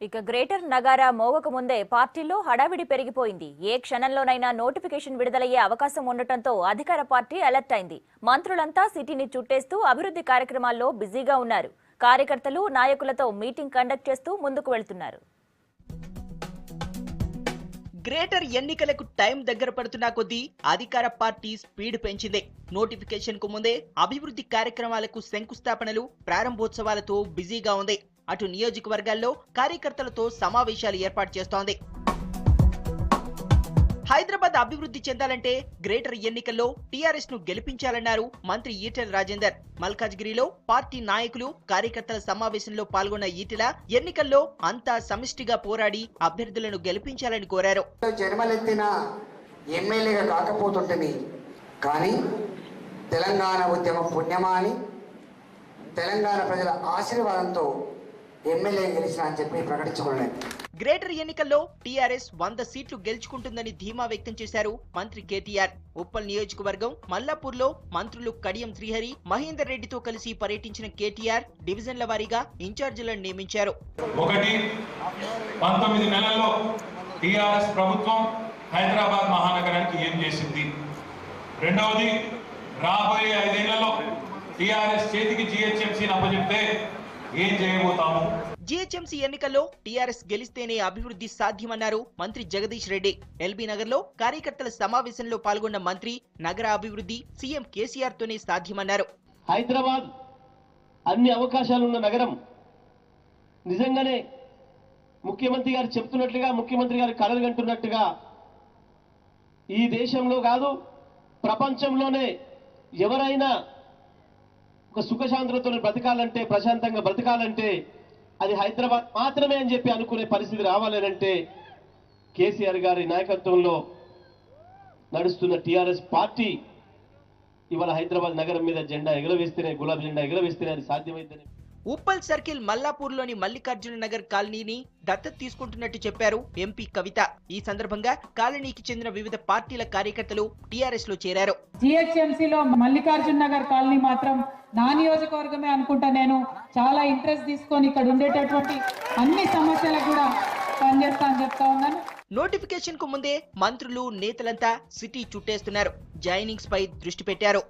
ఇక గ్రేటర్ నగారా మోగక ముందే పార్టీలో హడావిడి పెరిగిపోయింది. ఏ క్షణంలోనైనా నోటిఫికేషన్ విడుదలయ్యే అవకాశం ఉండటంతో అధికార పార్టీ అలర్ట్ అయింది. మంత్రులంతా సిటీని చుట్టేస్తూ అభివృద్ధి కార్యక్రమాల్లో బిజీగా ఉన్నారు. కార్యకర్తలు నాయకులతో మీటింగ్ కండక్ట్ చేస్తూ ముందుకు వెళ్తున్నారు. గ్రేటర్ ఎన్నికలకు టైం దగ్గర పడుతున్నా కొద్దీ అధికార పార్టీ స్పీడ్ పెంచింది. నోటిఫికేషన్ కు ముందే అభివృద్ధి కార్యక్రమాలకు శంకుస్థాపనలు, ప్రారంభోత్సవాలతో బిజీగా ఉంది. అటు నియోజకవర్గాల్లో కార్యకర్తలతో సమావేశాలు ఏర్పాటు చేస్తోంది. హైదరాబాద్ అభివృద్ధి చెందాలంటే గ్రేటర్ ఎన్నికల్లో టీఆర్ఎస్ ను గెలిపించాలన్నారు మంత్రి ఈటెల రాజేందర్. మల్కాజ్గిరిలో పార్టీ నాయకులు, కార్యకర్తల సమావేశంలో పాల్గొన్న ఈటెల ఎన్నికల్లో అంతా సమిష్టిగా పోరాడి అభ్యర్థులను గెలిపించాలని కోరారు. జన్మలెత్తిన ఎమ్మెల్యేగా కాకపోతుంటది, కానీ తెలంగాణ ఉద్యమ పుణ్యమాని తెలంగాణ ప్రజల ఆశీర్వాదంతో ఎమ్మెల్యే గెలిచిన అని చెప్పి ప్రకటించుకున్నాను. గ్రేటర్ ఎన్నికల్లో టీఆర్ఎస్ 100 సీట్లు గెలుచుకుంటుందని ధీమా వ్యక్తం చేశారు మంత్రి కేటీఆర్. ఉప్పల్ నియోజకవర్గం మల్లాపూర్లో మంత్రులు కడియం శ్రీహరి, మహేందర్ రెడ్డితో కలిసి పర్యటించిన కేటీఆర్ డివిజన్ల వారీగా ఇన్ఛార్జీలను నియమించారు. 19 నెలల్లో టీఆర్ఎస్ ప్రభుత్వం హైదరాబాద్ మహానగరానికి ఏం చేసింది, రెండవది రాబోయే 5 ఏళ్లలో టీఆర్ఎస్ చేతికి జీహెచ్ఎంసీని అప్పచెప్తే ఏం చేయబోతాము. జీహెచ్ఎంసీ ఎన్నికల్లో టీఆర్ఎస్ గెలిస్తేనే అభివృద్ధి సాధ్యమన్నారు మంత్రి జగదీష్ రెడ్డి. ఎల్బీ నగర్ లో కార్యకర్తల సమావేశంలో పాల్గొన్న మంత్రి నగర అభివృద్ధి సీఎం కేసీఆర్ తోనే సాధ్యమన్నారు. హైదరాబాద్ అన్ని అవకాశాలున్న నగరం. నిజంగానే ముఖ్యమంత్రి గారు చెప్తున్నట్లుగా, ముఖ్యమంత్రి గారు కలలు కంటున్నట్టుగా ఈ దేశంలో కాదు ప్రపంచంలోనే ఎవరైనా ఒక సుఖశాంతులతో బ్రతకాలంటే, ప్రశాంతంగా బ్రతకాలంటే అది హైదరాబాద్ మాత్రమే అని చెప్పి అనుకునే పరిస్థితి రావాలంటే కేసీఆర్ గారి నాయకత్వంలో నడుస్తున్న టీఆర్ఎస్ పార్టీ ఇవాళ హైదరాబాద్ నగరం మీద జెండా ఎగరవేస్తేనే, గులాబీ జెండా ఎగరవేస్తేనే అది సాధ్యమైందని. ఉప్పల్ సర్కిల్ మల్లాపూర్లోని మల్లికార్జున నగర్ కాలనీని దత్తత తీసుకుంటున్నట్టు చెప్పారు ఎంపీ కవిత. ఈ సందర్భంగా కాలనీకి చెందిన వివిధ పార్టీల కార్యకర్తలు టీఆర్ఎస్ లో చేరారు. జీహెచ్ఎంసీలో మల్లికార్జున నగర్ కాలనీ మాత్రం నా నియోజకవర్గమే అనుకుంటా. నేను చాలా ఇంట్రెస్ట్ తీసుకొని ఇక్కడ ఉండేటటువంటి అన్ని సమస్యలకు కూడా పనిచేస్తా అని చెప్తా ఉన్నాను. నోటిఫికేషన్ కు ముందే మంత్రులు, నేతలంతా సిటీ చుట్టేస్తున్నారు. జాయినింగ్స్ పై దృష్టి పెట్టారు.